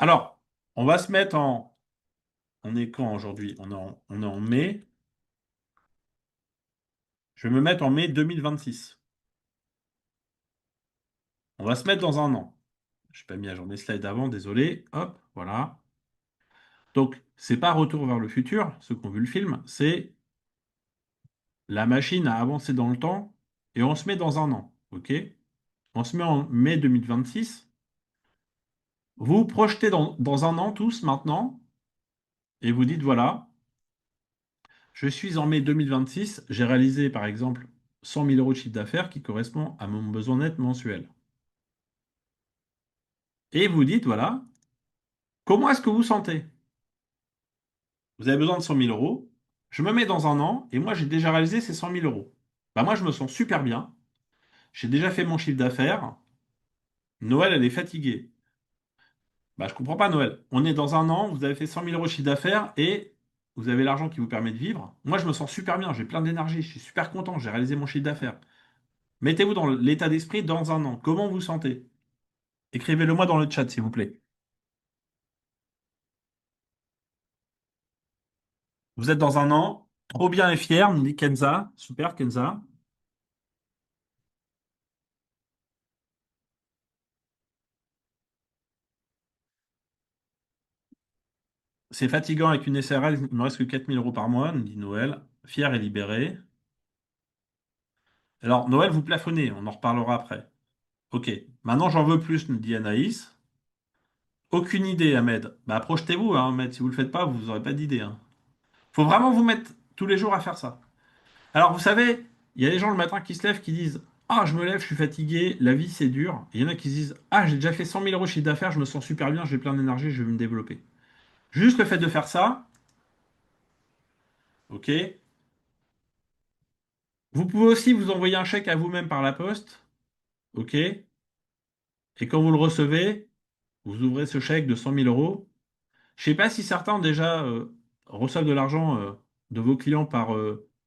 Alors, on va se mettre en... On est quand aujourd'hui? On est en mai. Je vais me mettre en mai 2026. On va se mettre dans un an. Je n'ai pas mis à jour mes slides avant, désolé. Hop, voilà. Donc, c'est pas Retour vers le futur, ceux qui ont vu le film, c'est la machine à avancer dans le temps et on se met dans un an. OK? On se met en mai 2026. Vous vous projetez dans un an tous maintenant et vous dites, voilà, je suis en mai 2026, j'ai réalisé par exemple 100 000 euros de chiffre d'affaires qui correspond à mon besoin net mensuel. Et vous dites, voilà, comment est-ce que vous sentez? Vous avez besoin de 100 000 euros, je me mets dans un an et moi j'ai déjà réalisé ces 100 000 euros. Bah, moi je me sens super bien, j'ai déjà fait mon chiffre d'affaires, Noël elle est fatiguée. Bah, je comprends pas Noël. On est dans un an, vous avez fait 100 000 euros de chiffre d'affaires et vous avez l'argent qui vous permet de vivre. Moi je me sens super bien, j'ai plein d'énergie, je suis super content, j'ai réalisé mon chiffre d'affaires. Mettez-vous dans l'état d'esprit dans un an. Comment vous sentez? Écrivez-le moi dans le chat, s'il vous plaît. Vous êtes dans un an, trop bien et fier, nous dit Kenza. Super, Kenza. C'est fatigant avec une SRL, il me reste que 4 000 euros par mois, nous dit Noël. Fier et libéré. Alors, Noël, vous plafonnez, on en reparlera après. Ok. Maintenant, j'en veux plus, nous dit Anaïs. Aucune idée, Ahmed. Bah, projetez-vous, hein, Ahmed. Si vous le faites pas, vous n'aurez pas d'idée. Hein. Faut vraiment vous mettre tous les jours à faire ça. Alors, vous savez, il y a des gens le matin qui se lèvent qui disent, ah, je me lève, je suis fatigué, la vie c'est dur. Et il y en a qui se disent, ah, j'ai déjà fait 100 000 euros de chiffre d'affaires, je me sens super bien, j'ai plein d'énergie, je vais me développer. Juste le fait de faire ça, ok. Vous pouvez aussi vous envoyer un chèque à vous-même par la poste, ok. Et quand vous le recevez, vous ouvrez ce chèque de 100 000 euros. Je sais pas si certains déjà reçoivent de l'argent de vos clients par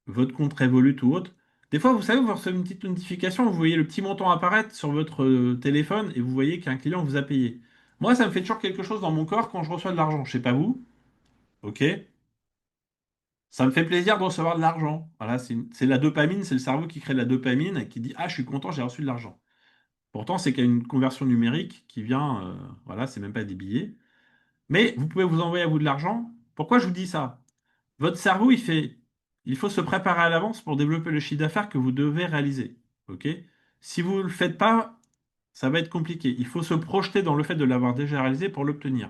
votre compte Revolut ou autre. Des fois, vous savez, vous recevez une petite notification, vous voyez le petit montant apparaître sur votre téléphone et vous voyez qu'un client vous a payé. Moi, ça me fait toujours quelque chose dans mon corps quand je reçois de l'argent. Je sais pas vous, ok? Ça me fait plaisir de recevoir de l'argent. Voilà, c'est la dopamine, c'est le cerveau qui crée de la dopamine et qui dit, ah, je suis content, j'ai reçu de l'argent. Pourtant, c'est qu'il y a une conversion numérique qui vient, voilà, c'est même pas des billets. Mais vous pouvez vous envoyer à vous de l'argent. Pourquoi je vous dis ça? Votre cerveau, il faut se préparer à l'avance pour développer le chiffre d'affaires que vous devez réaliser. OK? Si vous ne le faites pas, ça va être compliqué. Il faut se projeter dans le fait de l'avoir déjà réalisé pour l'obtenir.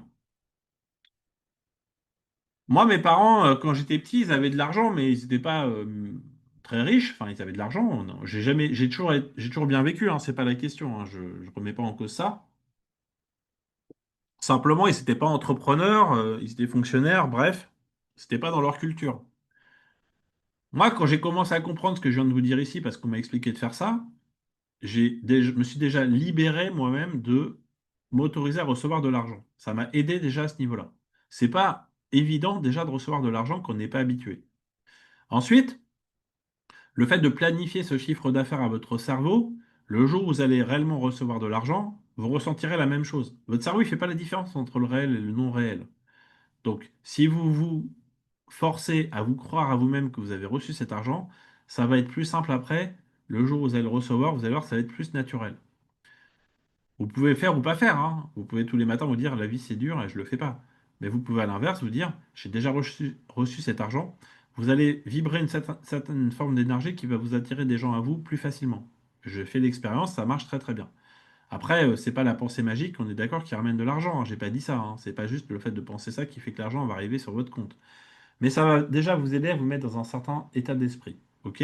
Moi, mes parents, quand j'étais petit, ils avaient de l'argent, mais ils n'étaient pas très riches. Enfin, ils avaient de l'argent. Non, j'ai toujours bien vécu. Hein, c'est pas la question. Hein, je ne remets pas en cause ça. Simplement, ils n'étaient pas entrepreneurs, ils étaient fonctionnaires. Bref, c'était pas dans leur culture. Moi, quand j'ai commencé à comprendre ce que je viens de vous dire ici, parce qu'on m'a expliqué de faire ça, je me suis déjà libéré moi-même de m'autoriser à recevoir de l'argent. Ça m'a aidé déjà à ce niveau-là. C'est pas évident déjà de recevoir de l'argent qu'on n'est pas habitué. Ensuite, le fait de planifier ce chiffre d'affaires à votre cerveau, le jour où vous allez réellement recevoir de l'argent, vous ressentirez la même chose. Votre cerveau, il fait pas la différence entre le réel et le non réel. Donc, si vous vous forcez à vous croire à vous-même que vous avez reçu cet argent, ça va être plus simple après. Le jour où vous allez le recevoir, vous allez voir, ça va être plus naturel. Vous pouvez faire ou pas faire, hein. Vous pouvez tous les matins vous dire la vie c'est dur et je le fais pas. Mais vous pouvez à l'inverse vous dire j'ai déjà reçu cet argent. Vous allez vibrer une certaine forme d'énergie qui va vous attirer des gens à vous plus facilement. Je fais l'expérience, ça marche très très bien. Après, c'est pas la pensée magique, on est d'accord, qui ramène de l'argent. Hein. J'ai pas dit ça. Hein. C'est pas juste le fait de penser ça qui fait que l'argent va arriver sur votre compte. Mais ça va déjà vous aider à vous mettre dans un certain état d'esprit. OK?